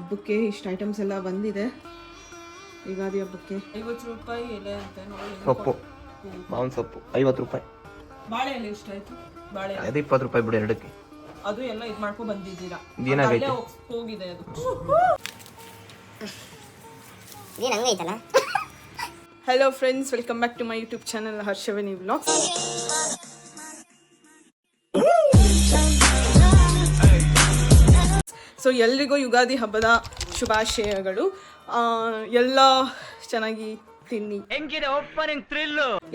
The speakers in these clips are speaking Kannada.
ಹಬ್ಬಕ್ಕೆ ಇಷ್ಟು ಐಟಮ್ಸ್ ಎಲ್ಲ ಬಂದಿದೆ. ಯುಗಾದಿ ಹಬ್ಬಕ್ಕೆ 50 ರೂಪಾಯಿ ಎಲೆ ಅಂತ ನೋಡಿ. ಸೊಪ್ಪು, ಮಾವಿನ ಸೊಪ್ಪು 50 ರೂಪಾಯಿ. ಬಾಳೆ ಎಲೆ ಎಷ್ಟಾಯ್ತು? ಬಾಳೆ ಎಲೆ ಅದು 20 ರೂಪಾಯಿ ಬಿಡಿ ಎರಡಕ್ಕೆ. ಅದು ಎಲ್ಲ ಇದು ಮಾಡ್ಕೊಂಡು ಬಂದಿದ್ದೀರಾ, ಏನಾಗೈತೆ? ಹೋಗಿದೆ ಅದು. ಏನು ಹಂಗೈತಲ್ಲ. Hello friends, welcome back to my YouTube channel Harshaveni vlogs. So ಎಲ್ರಿಗೂ ಯುಗಾದಿ ಹಬ್ಬದ ಶುಭಾಶಯಗಳು. ಎಲ್ಲ ಚೆನ್ನಾಗಿ ತಿನ್ನಿ.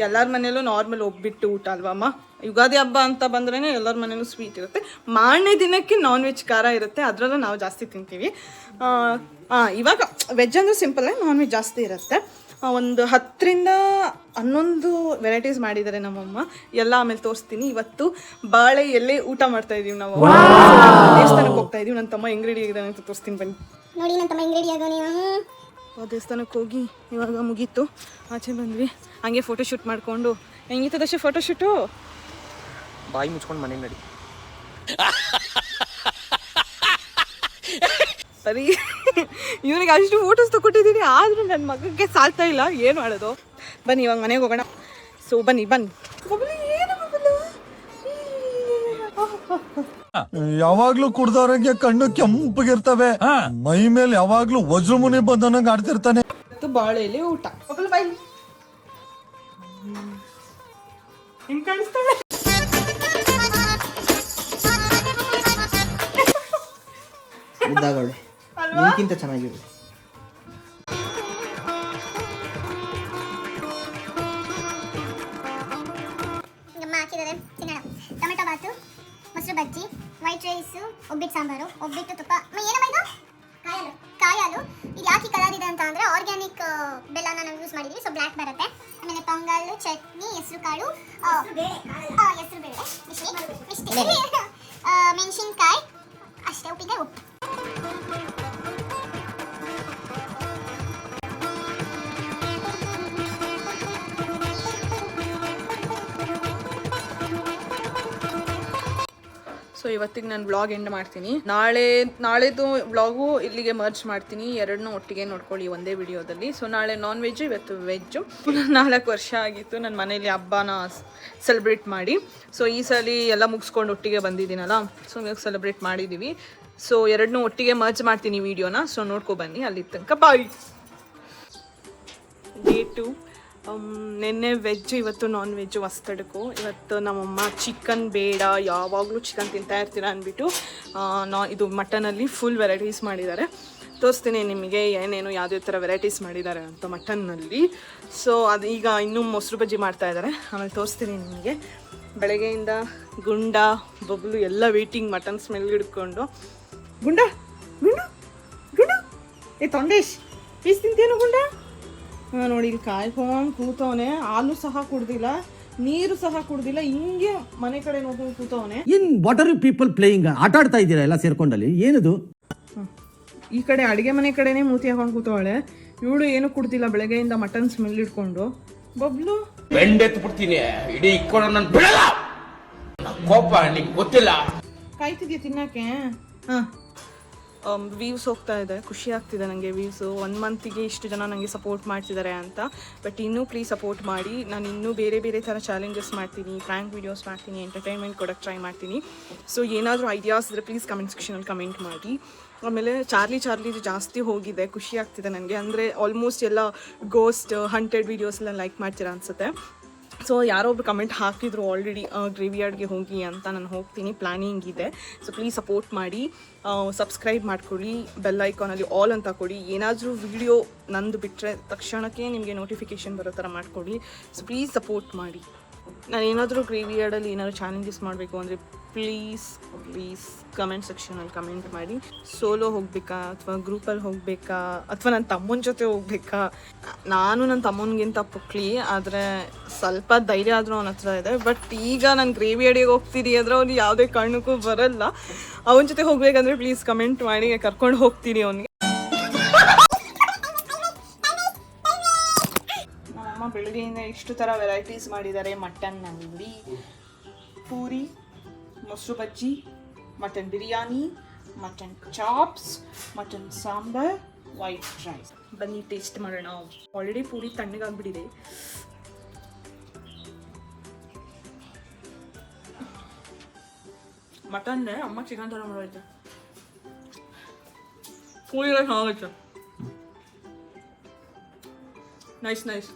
ಎಲ್ಲರ ಮನೇಲೂ ನಾರ್ಮಲ್ ಒಬ್ಬಿಟ್ಟು ಊಟ ಅಲ್ವಮ್ಮ. ಯುಗಾದಿ ಹಬ್ಬ ಅಂತ ಬಂದ್ರೇ ಎಲ್ಲರ ಮನೇಲೂ ಸ್ವೀಟ್ ಇರುತ್ತೆ. ಮಾರನೇ ದಿನಕ್ಕೆ ನಾನ್ ವೆಜ್ ಖಾರ ಇರುತ್ತೆ, ಅದರಲ್ಲೂ ನಾವು ಜಾಸ್ತಿ ತಿಂತೀವಿ. ಇವಾಗ ವೆಜ್ ಅಂದರೆ ಸಿಂಪಲ್, ನಾನ್ ವೆಜ್ ಜಾಸ್ತಿ ಇರುತ್ತೆ. ಒಂದು 10 ರಿಂದ 11 ವೆರೈಟೀಸ್ ಮಾಡಿದ್ದಾರೆ ನಮ್ಮಮ್ಮ. ಎಲ್ಲ ಆಮೇಲೆ ತೋರಿಸ್ತೀನಿ. ಇವತ್ತು ಬಾಳೆ ಎಲೆ ಊಟ ಮಾಡ್ತಾ ಇದೀವಿ ನಾವು. ದೇವಸ್ಥಾನಕ್ಕೆ ಹೋಗ್ತಾ ಇದೀವಿ. ನನ್ನ ತಮ್ಮ ಹೆಂಗ್ ರೆಡಿ ಆಗಿದ್ದಾನೆ ಅಂತ ತೋರಿಸ್ತೀನಿ ಬನ್ನಿ. ನೋಡಿ ನನ್ನ ತಮ್ಮ ಹೆಂಗ್ ರೆಡಿ ಆಗೋ. ನೀವು ದೇವಸ್ಥಾನಕ್ಕೆ ಹೋಗಿ ಇವಾಗ ಮುಗೀತು, ಆಚೆ ಬಂದ್ವಿ. ಹಂಗೆ ಫೋಟೋಶೂಟ್ ಮಾಡಿಕೊಂಡು. ಹೆಂಗಿತ್ತು ದಶ ಫೋಟೋಶೂಟು? ಬಾಯಿ ಮುಚ್ಕೊಂಡು ಮನೆ ನಡಿ. ಸರಿ, ಇವನಿಗೆ ಅಷ್ಟು ಫೋಟೋಸ್ ತಗೊಟ್ಟಿದ್ದೀನಿ, ಆದರೂ ನನ್ನ ಮಗಕ್ಕೆ ಸಾಲ್ತಾ ಇಲ್ಲ. ಏನು ಮಾಡೋದು? ಬನ್ನಿ ಇವಾಗ ಮನೆಗೆ ಹೋಗೋಣ. ಸೊ ಬನ್ನಿ ಬನ್ನಿ. ಯಾವಾಗ್ಲೂ ಕುಡ್ದವ್ರಿಗೆ ಕಣ್ಣು ಕೆಂಪಗಿರ್ತವೆ, ಮೈ ಮೇಲೆ ಯಾವಾಗ್ಲೂ ವಜ್ರಮುನಿ ಬಂದನಂಗ್ ಆಡ್ತಿರ್ತಾನೆ. ಬಾಳೆಲಿ ಊಟ. ಬಾಯ್. ಹಿಂಗ್ ಕಾಣಿಸ್ತಾಳೆ. ಉದ್ದಾಗಳೆ ನಿನ್ಕಿಂತ ಚೆನ್ನಾಗಿರು. ಅಮ್ಮ ಹಾಕಿದ್ದಾರೆ, ತಿನ್ನೋಣ. ಟೊಮೆಟೊ ಬಾತು, ಮೊಸರು ಬಜ್ಜಿ, ವೈಟ್ ರೈಸು, ಒಬ್ಬಿಟ್ಟು ಸಾಂಬಾರು, ಒಬ್ಬಿಟ್ಟು ತುಪ್ಪ. ಏನಮ್ಮ ಇದು? ಕಾಯಾಲು. ಇದು ಯಾಕೆ ಕಲರ್ ಇದೆ ಅಂತ ಅಂದರೆ ಆರ್ಗ್ಯಾನಿಕ್ ಬೆಲ್ಲನ ನಾವು ಯೂಸ್ ಮಾಡಿದ್ದೀವಿ, ಸೊ ಬ್ಲ್ಯಾಕ್ ಬರುತ್ತೆ. ಆಮೇಲೆ ಪೊಂಗಲ್, ಚಟ್ನಿ, ಹೆಸರು ಕಾಳು, ಹೆಸರು ಬೇಳೆ, ಮೆಣಸಿನ್ಕಾಯಿ, ಅಷ್ಟೇ. ಉಪ್ಪಿಗೆ ಉಪ್ಪು. ಸೊ ಇವತ್ತಿಗೆ ನಾನು ವ್ಲಾಗ್ ಎಂಡ್ ಮಾಡ್ತೀನಿ. ನಾಳೆದು ವ್ಲಾಗು ಇಲ್ಲಿಗೆ ಮರ್ಜ್ ಮಾಡ್ತೀನಿ. ಎರಡನ್ನೂ ಒಟ್ಟಿಗೆ ನೋಡ್ಕೊಳ್ಳಿ ಒಂದೇ ವಿಡಿಯೋದಲ್ಲಿ. ಸೊ ನಾಳೆ ನಾನ್ ವೆಜ್ಜು, ಇವತ್ತು ವೆಜ್ಜು. 4 ವರ್ಷ ಆಗಿತ್ತು ನನ್ನ ಮನೇಲಿ ಹಬ್ಬನ ಸೆಲೆಬ್ರೇಟ್ ಮಾಡಿ. ಸೊ ಈ ಸಲ ಎಲ್ಲ ಮುಗಿಸ್ಕೊಂಡು ಒಟ್ಟಿಗೆ ಬಂದಿದ್ದೀನಲ್ಲ, ಸೊ ಇವಾಗ ಸೆಲೆಬ್ರೇಟ್ ಮಾಡಿದ್ದೀವಿ. ಸೊ ಎರಡನ್ನೂ ಒಟ್ಟಿಗೆ ಮರ್ಜ್ ಮಾಡ್ತೀನಿ ವಿಡಿಯೋನ. ಸೊ ನೋಡ್ಕೊಬನ್ನಿ. ಅಲ್ಲಿ ತನಕ ಬಾಯ್. ಡೇ 2. ನೆನ್ನೆ ವೆಜ್ಜು, ಇವತ್ತು ನಾನ್ ವೆಜ್ಜು ಹೊಸ್ತಡಕು. ಇವತ್ತು ನಮ್ಮಮ್ಮ ಚಿಕನ್ ಬೇಡ, ಯಾವಾಗಲೂ ಚಿಕನ್ ತಿಂತಾ ಇರ್ತೀರ ಅಂದ್ಬಿಟ್ಟು ಇದು ಮಟನಲ್ಲಿ ಫುಲ್ ವೆರೈಟೀಸ್ ಮಾಡಿದ್ದಾರೆ. ತೋರಿಸ್ತೀನಿ ನಿಮಗೆ ಏನೇನು ಯಾವುದೇ ಥರ ವೆರೈಟೀಸ್ ಮಾಡಿದ್ದಾರೆ ಅಂತ ಮಟನ್ನಲ್ಲಿ. ಸೊ ಅದು ಈಗ ಇನ್ನೂ ಮೊಸರು ಬಜ್ಜಿ ಮಾಡ್ತಾ ಇದ್ದಾರೆ, ಆಮೇಲೆ ತೋರಿಸ್ತೀನಿ ನಿಮಗೆ. ಬೆಳಗ್ಗೆಯಿಂದ ಗುಂಡ ಬಬ್ಲು ಎಲ್ಲ ವೇಟಿಂಗ್, ಮಟನ್ ಸ್ಮೆಲ್ ಹಿಡ್ಕೊಂಡು. ಗುಂಡ ಗುಂಡು ಗುಂಡು ಏ ತೊಂಡೇಶ್, ಪೀಸ್ ತಿಂತೇನು ಗುಂಡ? ನೋಡಿ ಇಲ್ಲಿ ಕಾಯ್ಕೊಂಡು ಕೂತವನೆ. ಹಾಲು ಸಹ ಕುಡ್ದಿಲ್ಲ, ನೀರು ಸಹ ಕುಡ್ದಿಲ್ಲ, ಹಿಂಗೆ ಮನೆ ಕಡೆ ನೋಡ್ಕೊಂಡು ಕೂತವನೆ. In what are you people playing? ಆಟ ಆಡ್ತಾ ಇದ್ದೀರಾ ಎಲ್ಲ ಸೇರ್ಕೊಂಡಲ್ಲಿ? ಏನದು? ಈ ಕಡೆ ಅಡುಗೆ ಮನೆ ಕಡೆನೇ ಮೂತಿ ಹಾಕೊಂಡು ಕೂತವಳೆ. ಇವಳು ಏನು ಕುಡ್ದಿಲ್ಲ, ಬೆಳಗ್ಗೆಯಿಂದ ಮಟನ್ ಸ್ಮೆಲ್ ಇಟ್ಕೊಂಡು. ಬಬ್ಲು ಬೆಂಡೆತ್ತು ಬಿಡ್ತೀನಿ, ಇಡೀ ಇಕ್ಕೊಂಡು ನನ್ನ ಬಿಡಲ್ಲ. ಕೋಪ ನಿಂಗೆ ಗೊತ್ತಿಲ್ಲ. ಕಾಯ್ತಿದ್ಯಾ ತಿನ್ನಕ್ಕೆ? ಹಾಂ, ವ್ಯೂಸ್ ಹೋಗ್ತಾ ಇದೆ, ಖುಷಿ ಆಗ್ತಿದೆ ನನಗೆ. ವ್ಯೂಸು 1 ಮಂತಿಗೆ ಇಷ್ಟು ಜನ ನನಗೆ ಸಪೋರ್ಟ್ ಮಾಡ್ತಿದ್ದಾರೆ ಅಂತ. ಬಟ್ ಇನ್ನೂ ಪ್ಲೀಸ್ ಸಪೋರ್ಟ್ ಮಾಡಿ. ನಾನು ಇನ್ನೂ ಬೇರೆ ಬೇರೆ ಥರ ಚಾಲೆಂಜಸ್ ಮಾಡ್ತೀನಿ, ಪ್ರ್ಯಾಂಕ್ ವೀಡಿಯೋಸ್ ಮಾಡ್ತೀನಿ, ಎಂಟರ್ಟೈನ್ಮೆಂಟ್ ಕೊಡೋಕ್ಕೆ ಟ್ರೈ ಮಾಡ್ತೀನಿ. ಸೊ ಏನಾದರೂ ಐಡಿಯಾಸ್ ಇದ್ದರೆ ಪ್ಲೀಸ್ ಕಮೆಂಟ್ ಸೆಕ್ಷನಲ್ಲಿ ಕಮೆಂಟ್ ಮಾಡಿ. ಆಮೇಲೆ ಚಾರ್ಲಿ ಜಾಸ್ತಿ ಹೋಗಿದೆ, ಖುಷಿ ಆಗ್ತಿದೆ ನನಗೆ. ಅಂದರೆ ಆಲ್ಮೋಸ್ಟ್ ಎಲ್ಲ ಗೋಸ್ಟ್ ಹಂಟೆಡ್ ವೀಡಿಯೋಸ್ ಎಲ್ಲ ಲೈಕ್ ಮಾಡ್ತೀರಾ ಅನಿಸುತ್ತೆ. ಸೊ ಯಾರೊಬ್ರು ಕಮೆಂಟ್ ಹಾಕಿದ್ರು ಆಲ್ರೆಡಿ ಗ್ರೇವಿಯಾರ್ಡ್ಗೆ ಹೋಗಿ ಅಂತ. ನಾನು ಹೋಗ್ತೀನಿ, ಪ್ಲ್ಯಾನಿಂಗ್ ಇದೆ. ಸೊ ಪ್ಲೀಸ್ ಸಪೋರ್ಟ್ ಮಾಡಿ, ಸಬ್ಸ್ಕ್ರೈಬ್ ಮಾಡ್ಕೊಳ್ಳಿ, ಬೆಲ್ ಐಕಾನಲ್ಲಿ ಆಲ್ ಅಂತ ಕೊಡಿ. ಏನಾದರೂ ವೀಡಿಯೋ ನಂದು ಬಿಟ್ಟರೆ ತಕ್ಷಣಕ್ಕೆ ನಿಮಗೆ ನೋಟಿಫಿಕೇಷನ್ ಬರೋ ಥರ ಮಾಡಿಕೊಡಿ. ಸೊ ಪ್ಲೀಸ್ ಸಪೋರ್ಟ್ ಮಾಡಿ. ನಾನು ಏನಾದರೂ ಗ್ರೇವಿಯಾರ್ಡಲ್ಲಿ ಏನಾದರೂ ಚಾಲೆಂಜಸ್ ಮಾಡಬೇಕು ಅಂದರೆ ಪ್ಲೀಸ್ ಕಮೆಂಟ್ ಸೆಕ್ಷನಲ್ಲಿ ಕಮೆಂಟ್ ಮಾಡಿ. ಸೋಲೋ ಹೋಗಬೇಕಾ ಅಥವಾ ಗ್ರೂಪಲ್ಲಿ ಹೋಗಬೇಕಾ ಅಥವಾ ನನ್ನ ತಮ್ಮನ ಜೊತೆ ಹೋಗಬೇಕಾ? ನಾನು ನನ್ನ ತಮ್ಮನಿಗಿಂತ ಪುಕ್ಲಿ, ಆದರೆ ಸ್ವಲ್ಪ ಧೈರ್ಯ ಆದರೂ ಅವನ ಹತ್ರ ಇದೆ. ಬಟ್ ಈಗ ನಾನು ಗ್ರೇವಿಯಾರ್ಡಿಗೆ ಹೋಗ್ತೀನಿ ಅಂದರೆ ಅವ್ನು ಯಾವುದೇ ಕಾರಣಕ್ಕೂ ಬರಲ್ಲ. ಅವನ ಜೊತೆ ಹೋಗ್ಬೇಕಂದ್ರೆ ಪ್ಲೀಸ್ ಕಮೆಂಟ್ ಮಾಡಿ, ಕರ್ಕೊಂಡು ಹೋಗ್ತೀನಿ ಅವನಿಗೆ. ನಮ್ಮಮ್ಮ ಬೆಳಗ್ಗೆಯಿಂದ ಇಷ್ಟು ಥರ ವೆರೈಟೀಸ್ ಮಾಡಿದ್ದಾರೆ. ಮಟನ್ನಲ್ಲಿ ಪೂರಿ, ಮೊಸರು bajji, mutton biryani, mutton chops, mutton sambar, white rice. ಬನ್ನಿ ಟೇಸ್ಟ್ ಮಾಡೋಣ. ಆಲ್ರೆಡಿ ಪೂರಿ ತಣ್ಣಗಾಗ್ಬಿಟ್ಟಿದೆ. ಮಟನ್ ಅಮ್ಮ ಚಿಕನ್ ಥರ ಮಾಡೋಯ್ತು. ಪೂರಿಗಳ ಚೆನ್ನಾಗೈತೆ. ನೈಸ್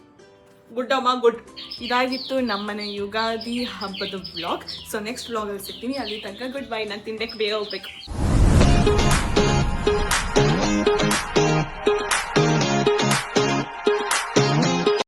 ಗುಡ್ ಅಮ್ಮ ಗುಡ್. ಇದಾಗಿತ್ತು ನಮ್ಮನೆ ಯುಗಾದಿ ಹಬ್ಬದ ವ್ಲಾಗ್. ಸೊ ನೆಕ್ಸ್ಟ್ ವ್ಲಾಗಲ್ಲಿ ಸಿಗ್ತೀನಿ. ಅಲ್ಲಿ ತನಕ ಗುಡ್ ಬೈ. ನಾನು ತಿಂಡಕ್ಕೆ ಬೇಗ ಹೋಗ್ಬೇಕು.